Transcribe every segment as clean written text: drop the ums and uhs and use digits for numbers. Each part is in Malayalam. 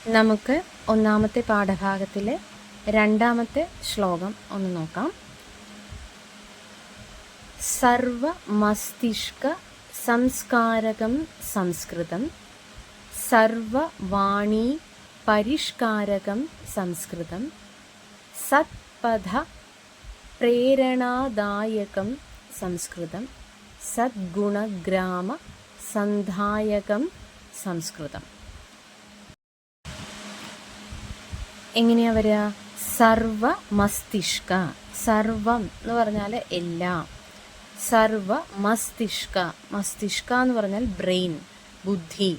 നമുക്ക് ഒന്നാമത്തെ പാഠഭാഗത്തിലെ രണ്ടാമത്തെ ശ്ലോകം ഒന്ന് നോക്കാം. സർവമസ്തിഷ്ക സംസ്കാരകം സംസ്കൃതം, സർവവാണീ പരിഷ്കാരകം സംസ്കൃതം, സത്പഥ പ്രേരണാദായകം സംസ്കൃതം, സദ്ഗുണഗ്രാമ സന്ധായകം സംസ്കൃതം. എങ്ങനെയാ വരിക? സർവ മസ്തിഷ്ക, സർവം എന്ന് പറഞ്ഞാൽ എല്ലാം, സർവ മസ്തിഷ്ക, മസ്തിഷ്ക എന്ന് പറഞ്ഞാൽ ബ്രെയിൻ, ബുദ്ധി.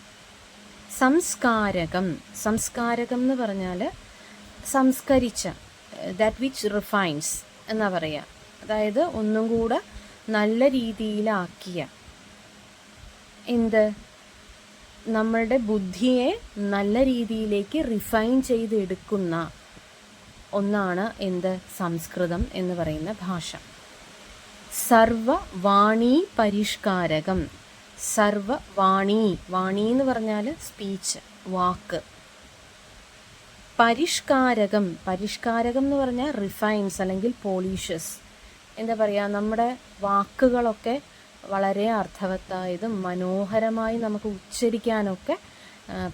സംസ്കാരകം, സംസ്കാരകം എന്ന് പറഞ്ഞാൽ സംസ്കരിച്ച, ദാറ്റ് വിച്ച് റിഫൈൻസ് എന്നാ പറയുക. അതായത് ഒന്നും കൂടെ നല്ല രീതിയിലാക്കിയ, എന്ത്, നമ്മളുടെ ബുദ്ധിയെ നല്ല രീതിയിലേക്ക് റിഫൈൻ ചെയ്തെടുക്കുന്ന ഒന്നാണ് എന്ത്? സംസ്കൃതം എന്ന് പറയുന്ന ഭാഷ. സർവവാണീ പരിഷ്കാരകം, സർവവാണി, വാണി എന്ന് പറഞ്ഞാൽ സ്പീച്ച്, വാക്ക്. പരിഷ്കാരകം, പരിഷ്കാരകം എന്ന് പറഞ്ഞാൽ റിഫൈൻസ് അല്ലെങ്കിൽ പോളിഷസ്. എന്താ പറയുക, നമ്മുടെ വാക്കുകളൊക്കെ വളരെ അർത്ഥവത്തായതും മനോഹരമായി നമുക്ക് ഉച്ചരിക്കാനൊക്കെ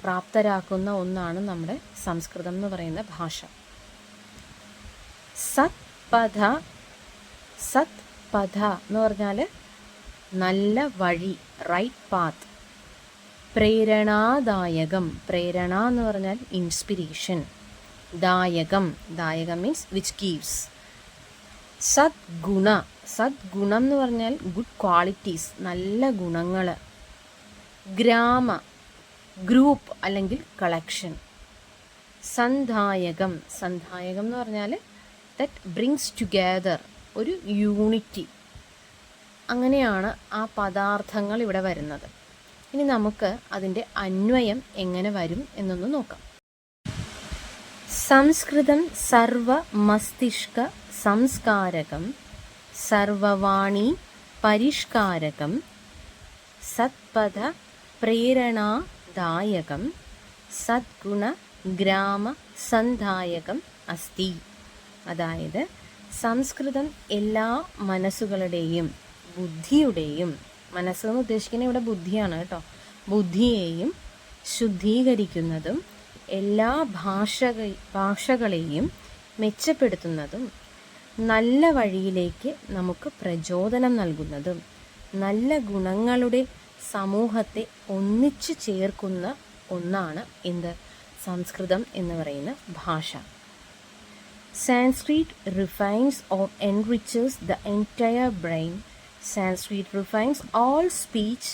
പ്രാപ്തരാക്കുന്ന ഒന്നാണ് നമ്മുടെ സംസ്കൃതം എന്ന് പറയുന്ന ഭാഷ. സത്പഥ, സത്പഥ എന്ന് പറഞ്ഞാൽ നല്ല വഴി, റൈറ്റ് പാത്ത്. പ്രേരണാദായകം, പ്രേരണ എന്ന് പറഞ്ഞാൽ ഇൻസ്പിരേഷൻ. ദായകം, ദായകം മീൻസ് വിച്ച് ഗീവ്സ്. സദ്ഗുണ, സദ്ഗുണം എന്ന് പറഞ്ഞാൽ ഗുഡ് ക്വാളിറ്റീസ്, നല്ല ഗുണങ്ങൾ. ഗ്രാമ, ഗ്രൂപ്പ് അല്ലെങ്കിൽ കളക്ഷൻ. സന്ധായകം, സന്ധായകം എന്ന് പറഞ്ഞാൽ ദറ്റ് ബ്രിങ്സ് ടുഗെദർ, ഒരു യൂണിറ്റി. അങ്ങനെയാണ് ആ പദാർത്ഥങ്ങൾ ഇവിടെ വരുന്നത്. ഇനി നമുക്ക് അതിൻ്റെ അന്വയം എങ്ങനെ വരും എന്നൊന്ന് നോക്കാം. സംസ്കൃതം സർവ മസ്തിഷ്ക സംസ്കാരകം, സർവവാണി പരിഷ്കാരകം, സത്പഥ പ്രേരണാദായകം, സദ്ഗുണ ഗ്രാമ സന്ധായകം അസ്തി. അതായത് സംസ്കൃതം എല്ലാ മനസ്സുകളുടെയും ബുദ്ധിയുടെയും, മനസ്സെന്ന് ഉദ്ദേശിക്കുന്നത് ഇവിടെ ബുദ്ധിയാണ് കേട്ടോ, ബുദ്ധിയെയും ശുദ്ധീകരിക്കുന്നതും എല്ലാ ഭാഷകളെയും മെച്ചപ്പെടുത്തുന്നതും നല്ല വഴിയിലേക്ക് നമുക്ക് പ്രചോദനം നൽകുന്നതും നല്ല ഗുണങ്ങളുടെ സമൂഹത്തെ ഒന്നിച്ചു ചേർക്കുന്ന ഒന്നാണ് എന്ത്? സംസ്കൃതം എന്ന് പറയുന്ന ഭാഷ. Sanskrit refines or enriches the entire brain. Sanskrit refines all speech.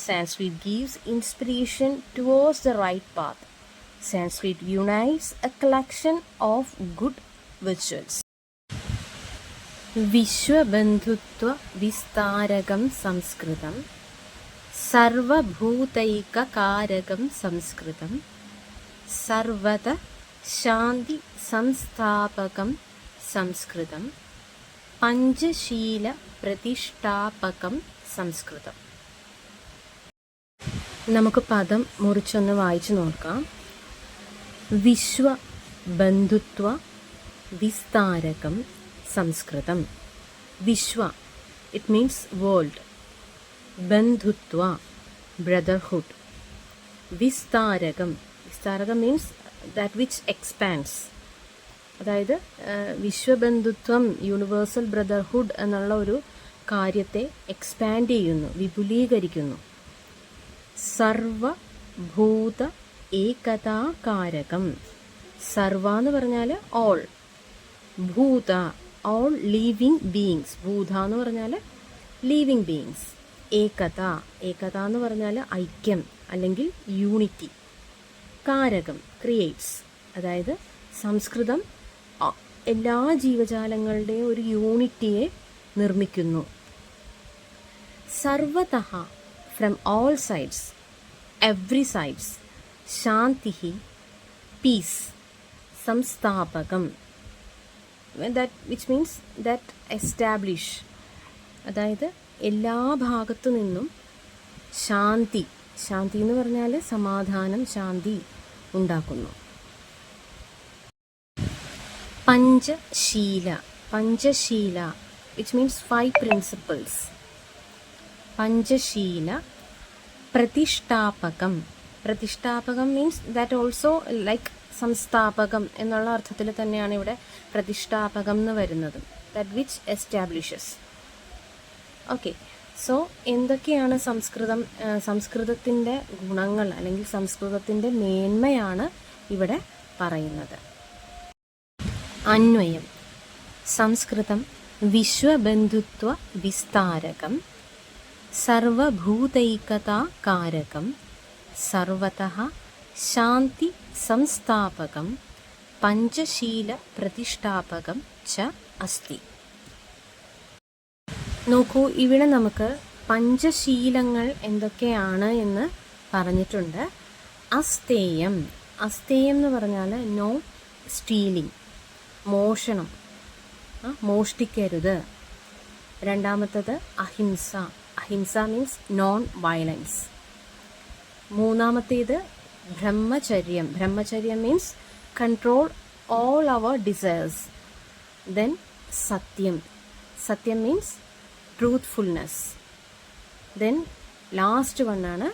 Sanskrit gives inspiration towards the right path. Sanskrit unites a collection of good virtues. വിശ്വബന്ധുത്വ വിസ്താരകം സംസ്കൃതം, സർവഭൂതൈകകാരകം സംസ്കൃതം, സർവത ശാന്തി സംസ്ഥാപകം സംസ്കൃതം, പഞ്ചശീല പ്രതിഷ്ഠാപകം സംസ്കൃതം. നമുക്ക് പദം മുറിച്ചൊന്ന് വായിച്ചു നോക്കാം. വിശ്വബന്ധുത്വ വിസ്താരകം സംസ്കൃതം. വിശ്വ, ഇറ്റ് മീൻസ് വേൾഡ്. ബന്ധുത്വ, ബ്രദർഹുഡ്. വിസ്താരകം, വിസ്താരകം മീൻസ് ദാറ്റ് വിച്ച് എക്സ്പാൻഡ്സ്. അതായത് വിശ്വബന്ധുത്വം, യൂണിവേഴ്സൽ ബ്രദർഹുഡ് എന്നുള്ള ഒരു കാര്യത്തെ എക്സ്പാൻഡ് ചെയ്യുന്നു, വിപുലീകരിക്കുന്നു. സർവഭൂത ഏകതാകാരകം, സർവ എന്ന് പറഞ്ഞാൽ ഓൾ, ഭൂത ഓൾ ലിവിങ് ബീയിങ്സ്, ഭൂത എന്ന് പറഞ്ഞാൽ ലിവിങ് ബീയിങ്സ്. ഏകത, ഏകത എന്ന് പറഞ്ഞാൽ ഐക്യം അല്ലെങ്കിൽ യൂണിറ്റി. കാരകം, ക്രിയേറ്റ്സ്. അതായത് സംസ്കൃതം എല്ലാ ജീവജാലങ്ങളുടെയും ഒരു യൂണിറ്റിയെ നിർമ്മിക്കുന്നു. സർവതഃ, from all sides, every sides. ശാന്തി, പീസ്. സംസ്ഥാപകം, that which means that establish. അതായത് എല്ലാ ഭാഗത്തു നിന്നും ശാന്തി, ശാന്തി എന്ന് പറഞ്ഞാൽ സമാധാനം, ശാന്തി, ഉണ്ടാക്കുന്നു. പഞ്ചശീല, which means 5 principles. പഞ്ചശീല. പ്രതിഷ്ഠാപകം മീൻസ് ദാറ്റ് ഓൾസോ ലൈക്ക് സംസ്ഥാപകം എന്നുള്ള അർത്ഥത്തിൽ തന്നെയാണ് ഇവിടെ പ്രതിഷ്ഠാപകം എന്ന് വരുന്നത്. That which establishes. Okay, so എന്തൊക്കെയാണ് സംസ്കൃതത്തിൻ്റെ ഗുണങ്ങൾ അല്ലെങ്കിൽ സംസ്കൃതത്തിൻ്റെ മേന്മയാണ് ഇവിടെ പറയുന്നത്. അന്വയം. സംസ്കൃതം വിശ്വബന്ധുത്വ വിസ്താരകം, സർവഭൂതൈകതാകാരകം, സർവതഃ ശാന്തി സംസ്ഥാപകം, പഞ്ചശീല പ്രതിഷ്ഠാപകം ച അസ്തി. നോക്കൂ, ഇവിടെ നമുക്ക് പഞ്ചശീലങ്ങൾ എന്തൊക്കെയാണ് എന്ന് പറഞ്ഞിട്ടുണ്ട്. അസ്തേയം എന്ന് പറഞ്ഞാൽ നോ സ്റ്റീലിംഗ്, മോഷണം, മോഷ്ടിക്കരുത്. രണ്ടാമത്തത് അഹിംസ മീൻസ് നോൺ വയലൻസ്. മൂന്നാമത്തേത് ബ്രഹ്മചര്യം means control all our desires. Then സത്യം മീൻസ് ട്രൂത്ത്ഫുൾനെസ്. ദെൻ ലാസ്റ്റ് വണ്ണാണ്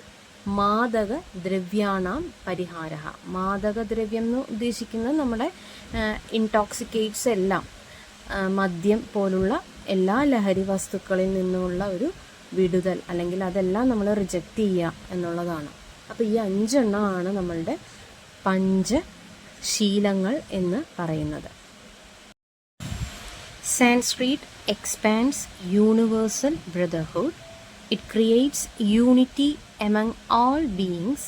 മാദക ദ്രവ്യാണാം പരിഹാര. മാദകദ്രവ്യം എന്ന് ഉദ്ദേശിക്കുന്നത് നമ്മുടെ ഇൻടോക്സിക്കേറ്റ്സ് എല്ലാം, മദ്യം പോലുള്ള എല്ലാ ലഹരി വസ്തുക്കളിൽ നിന്നുമുള്ള ഒരു വിടുതൽ, അല്ലെങ്കിൽ അതെല്ലാം നമ്മൾ റിജക്റ്റ് ചെയ്യുക എന്നുള്ളതാണ്. അപ്പോൾ ഈ 5 എണ്ണമാണ് നമ്മളുടെ പഞ്ചശീലങ്ങൾ എന്ന് പറയുന്നത്. Sanskrit expands universal brotherhood. It creates unity among all beings,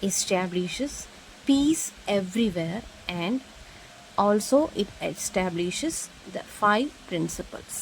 establishes peace everywhere, and also it establishes the 5 principles.